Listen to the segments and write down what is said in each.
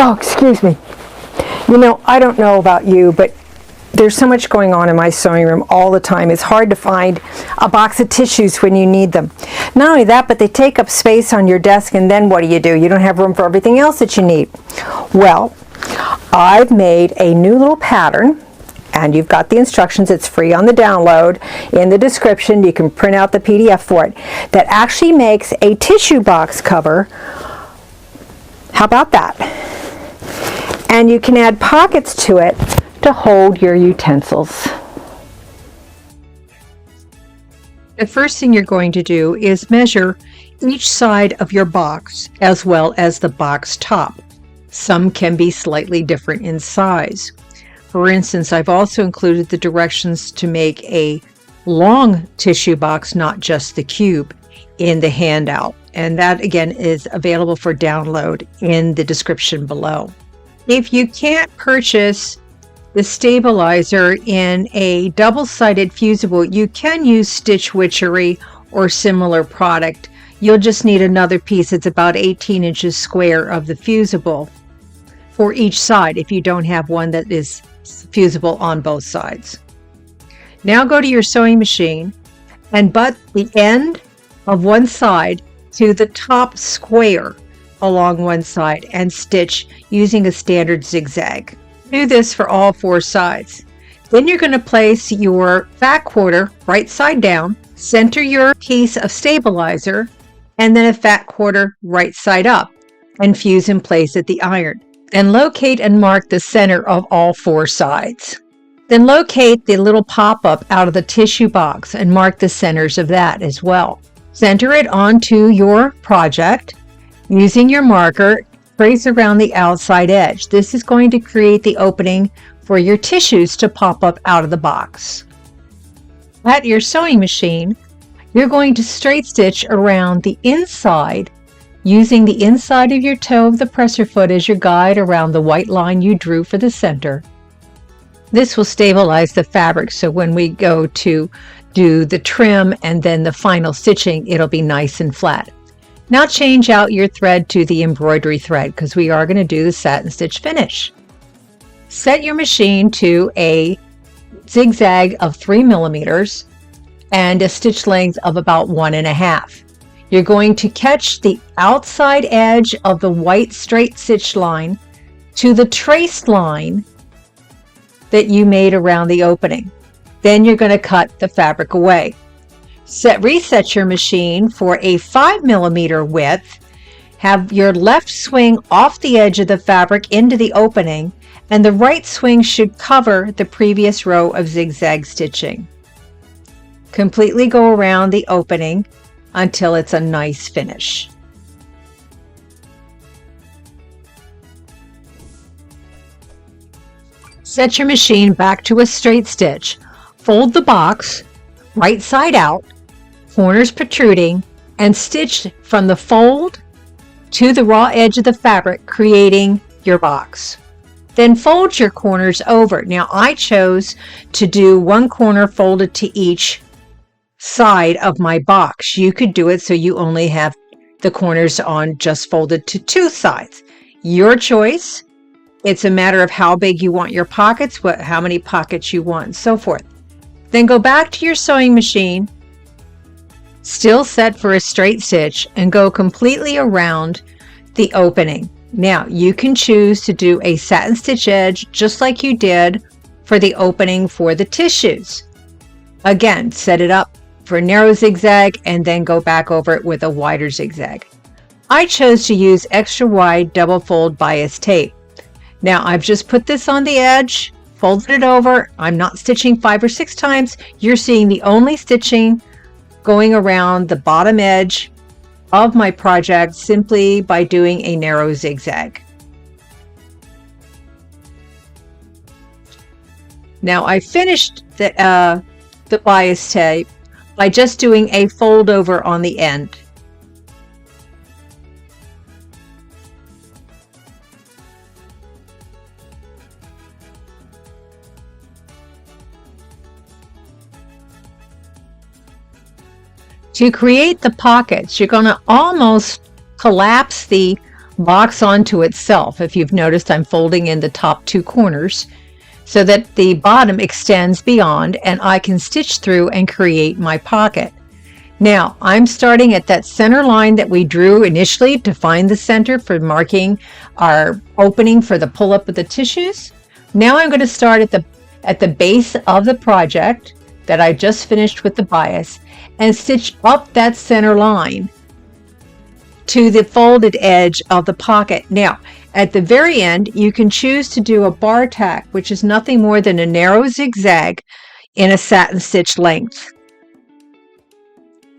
Oh, excuse me. You know, I don't know about you, but there's so much going on in my sewing room all the time. It's hard to find a box of tissues when you need them. Not only that, but they take up space on your desk, and then what do? You don't have room for everything else that you need. Well, I've made a new little pattern, and you've got the instructions. It's free on the download. In the description, you can print out the PDF for it, that actually makes a tissue box cover. How about that? And you can add pockets to it to hold your utensils. The first thing you're going to do is measure each side of your box as well as the box top. Some can be slightly different in size. For instance, I've also included the directions to make a long tissue box, not just the cube, in the handout. And that again is available for download in the description below. If you can't purchase the stabilizer in a double-sided fusible, you can use Stitch Witchery or similar product. You'll just need another piece. It's about 18 inches square of the fusible for each side if you don't have one that is fusible on both sides. Now go to your sewing machine and butt the end of one side to the top square along one side and stitch using a standard zigzag. Do this for all four sides. Then you're going to place your fat quarter right side down, center your piece of stabilizer, and then a fat quarter right side up, and fuse in place at the iron. Then locate and mark the center of all four sides. Then locate the little pop-up out of the tissue box and mark the centers of that as well. Center it onto your project using your marker. Trace around the outside edge. This is going to create the opening for your tissues to pop up out of the box. At your sewing machine, you're going to straight stitch around the inside using the inside of your toe of the presser foot as your guide around the white line you drew for the center. This will stabilize the fabric, so when we go to do the trim and then the final stitching, it'll be nice and flat. Now change out your thread to the embroidery thread because we are going to do the satin stitch finish. Set your machine to a zigzag of 3 millimeters and a stitch length of about 1.5. You're going to catch the outside edge of the white straight stitch line to the traced line that you made around the opening. Then you're going to cut the fabric away. Reset your machine for a 5 millimeter width. Have your left swing off the edge of the fabric into the opening, and the right swing should cover the previous row of zigzag stitching. Completely go around the opening until it's a nice finish. Set your machine back to a straight stitch. Fold the box right side out, corners protruding, and stitch from the fold to the raw edge of the fabric, creating your box. Then fold your corners over. Now I chose to do one corner folded to each side of my box. You could do it so you only have the corners on just folded to two sides. Your choice. It's a matter of how big you want your pockets, how many pockets you want, and so forth. Then go back to your sewing machine, still set for a straight stitch, and go completely around the opening. Now you can choose to do a satin stitch edge just like you did for the opening for the tissues. Again, set it up for a narrow zigzag and then go back over it with a wider zigzag. I chose to use extra wide double fold bias tape. Now I've just put this on the edge, folded it over. I'm not stitching 5 or 6 times. You're seeing the only stitching going around the bottom edge of my project simply by doing a narrow zigzag. Now I finished the bias tape by just doing a fold over on the end. To create the pockets, you're going to almost collapse the box onto itself. If you've noticed, I'm folding in the top two corners so that the bottom extends beyond and I can stitch through and create my pocket. Now, I'm starting at that center line that we drew initially to find the center for marking our opening for the pull-up of the tissues. Now I'm going to start at the base of the project that I just finished with the bias and stitch up that center line to the folded edge of the pocket. Now, at the very end, you can choose to do a bar tack, which is nothing more than a narrow zigzag in a satin stitch length.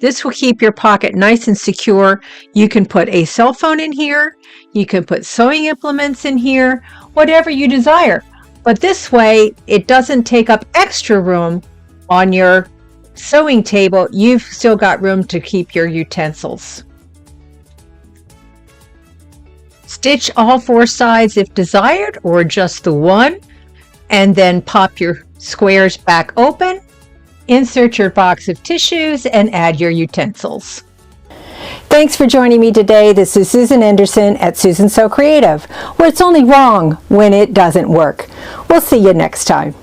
This will keep your pocket nice and secure. You can put a cell phone in here, you can put sewing implements in here, whatever you desire. But this way, it doesn't take up extra room on your sewing table. You've still got room to keep your utensils. Stitch all four sides if desired, or just the one, and then pop your squares back open. Insert your box of tissues and add your utensils. Thanks for joining me today. This is Susan Anderson at Susan Sew Creative, where it's only wrong when it doesn't work. We'll see you next time.